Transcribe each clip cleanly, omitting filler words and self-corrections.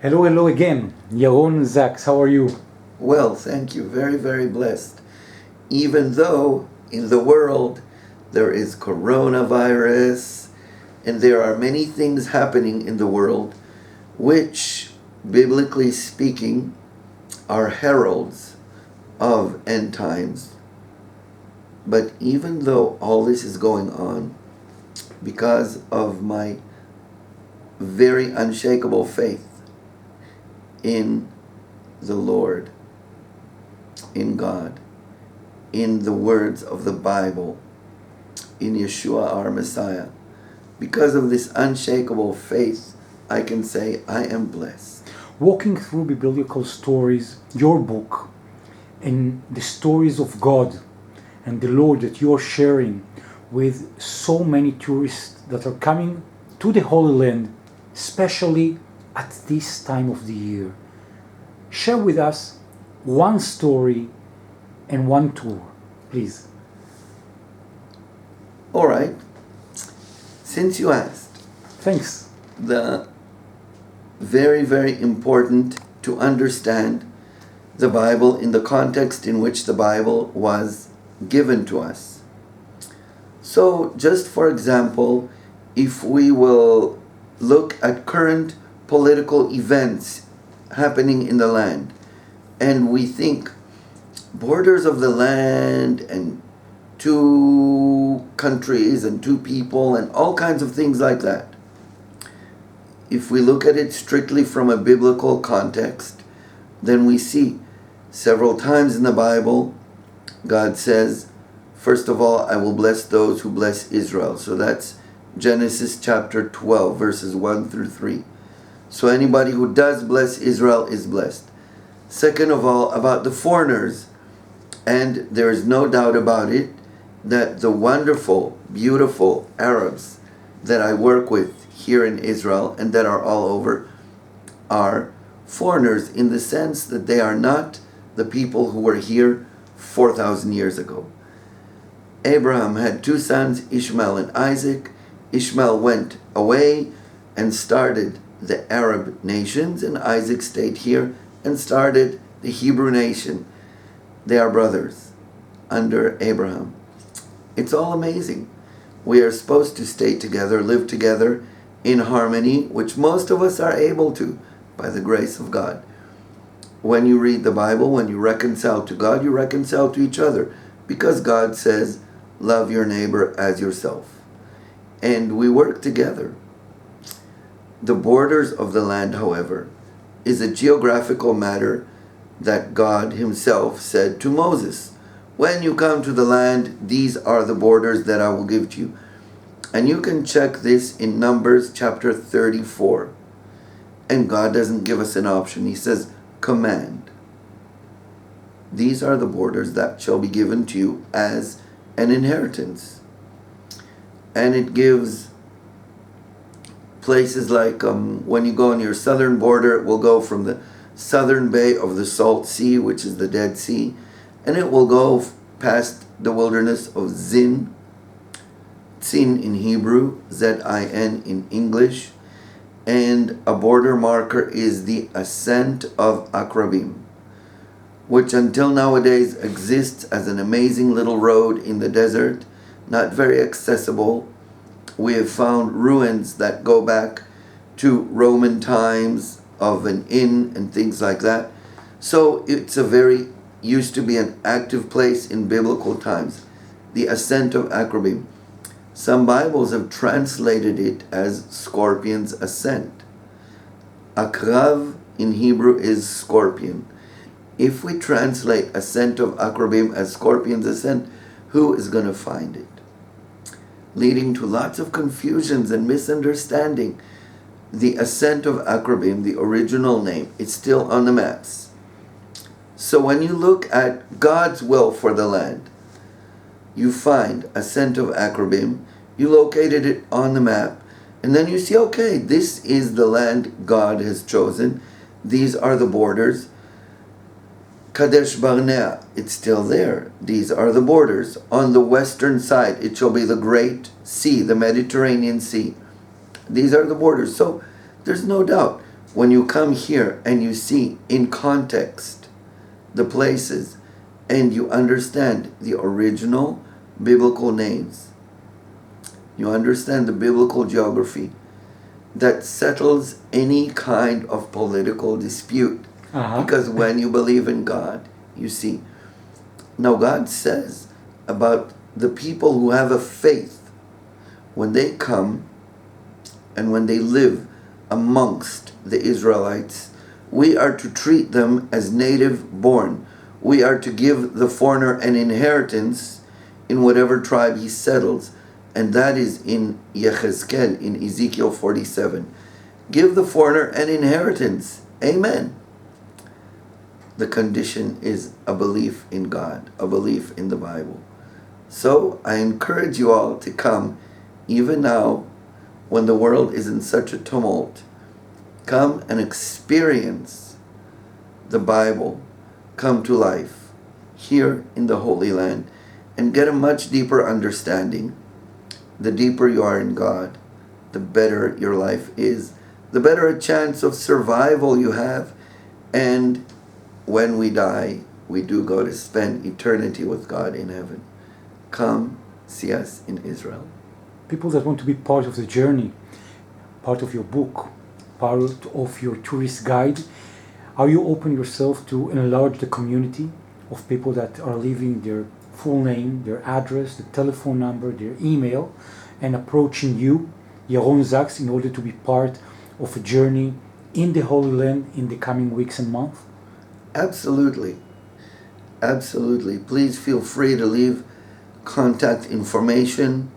Hello, hello again. Yaron Sachs, how are you? Well, thank you. Very, very blessed. Even though in the world there is coronavirus and there are many things happening in the world which, biblically speaking, are heralds of end times. But even though all this is going on, because of my very unshakable faith in the Lord, in God, in the words of the Bible, in Yeshua our Messiah, because of this unshakable faith, I can say I am blessed. Walking through biblical stories, your book, and the stories of God and the Lord that you are sharing with so many tourists that are coming to the Holy Land, especially at this time of the year. Share with us one story and one tour, please. All right. Since you asked, Thanks. the very, very important to understand the Bible in the context in which the Bible was given to us. So, just for example, if we will look at current political events happening in the land, and we think borders of the land and two countries and two people and all kinds of things like that. If we look at it strictly from a biblical context, then we see several times in the Bible, God says, first of all, I will bless those who bless Israel. So that's Genesis chapter 12, verses 1 through 3. So anybody who does bless Israel is blessed. Second of all, about the foreigners, and there is no doubt about it, that the wonderful, beautiful Arabs that I work with here in Israel and that are all over are foreigners in the sense that they are not the people who were here 4,000 years ago. Abraham had two sons, Ishmael and Isaac. Ishmael went away and started the Arab nations, and Isaac stayed here and started the Hebrew nation. They are brothers under Abraham. It's all amazing. We are supposed to stay together, live together in harmony, which most of us are able to by the grace of God. When you read the Bible, when you reconcile to God, you reconcile to each other because God says, love your neighbor as yourself. And we work together. The borders of the land, however, is a geographical matter that God himself said to Moses, when you come to the land, these are the borders that I will give to you. And you can check this in Numbers chapter 34. And God doesn't give us an option. He says, command. These are the borders that shall be given to you as an inheritance. And it gives places like when you go on your southern border, it will go from the southern bay of the Salt Sea, which is the Dead Sea, and it will go past the wilderness of Zin, Zin in Hebrew, Z-I-N in English, and a border marker is the ascent of Akrabim, which until nowadays exists as an amazing little road in the desert, not very accessible. We have found ruins that go back to Roman times of an inn and things like that. So it's used to be an active place in biblical times. The ascent of Akrabim. Some Bibles have translated it as scorpion's ascent. Akrav in Hebrew is scorpion. If we translate ascent of Akrabim as scorpion's ascent, who is going to find it? Leading to lots of confusions and misunderstanding. The ascent of Akrabim, the original name, it's still on the maps. So when you look at God's will for the land, you find ascent of Akrabim, you located it on the map, and then you see, okay, this is the land God has chosen. These are the borders. Kadesh Barnea, it's still there. These are the borders. On the western side, it shall be the Great Sea, the Mediterranean Sea. These are the borders. So there's no doubt. when you come here and you see in context the places and you understand the original biblical names, you understand the biblical geography that settles any kind of political dispute. Because when you believe in God, you see. Now God says about the people who have a faith, when they come and when they live amongst the Israelites, we are to treat them as native born. We are to give the foreigner an inheritance in whatever tribe he settles. And that is in Yechezkel, in Ezekiel 47. Give the foreigner an inheritance. Amen. The condition is a belief in God, a belief in the Bible. So I encourage you all to come, even now, when the world is in such a tumult. Come and experience the Bible come to life here in the Holy Land and get a much deeper understanding. The deeper you are in God, the better your life is, the better a chance of survival you have. And when we die, we do go to spend eternity with God in heaven. Come see us in Israel. People that want to be part of the journey, part of your book, part of your tourist guide, are you open yourself to enlarge the community of people that are leaving their full name, their address, the telephone number, their email, and approaching you, Yaron Sachs, in order to be part of a journey in the Holy Land in the coming weeks and months? Absolutely. Absolutely. Please feel free to leave contact information.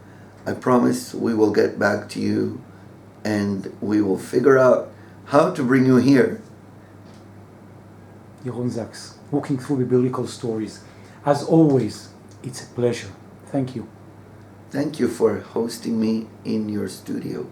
I promise we will get back to you and we will figure out how to bring you here. Yaron Sachs, walking through the biblical stories. As always, it's a pleasure. Thank you. Thank you for hosting me in your studio.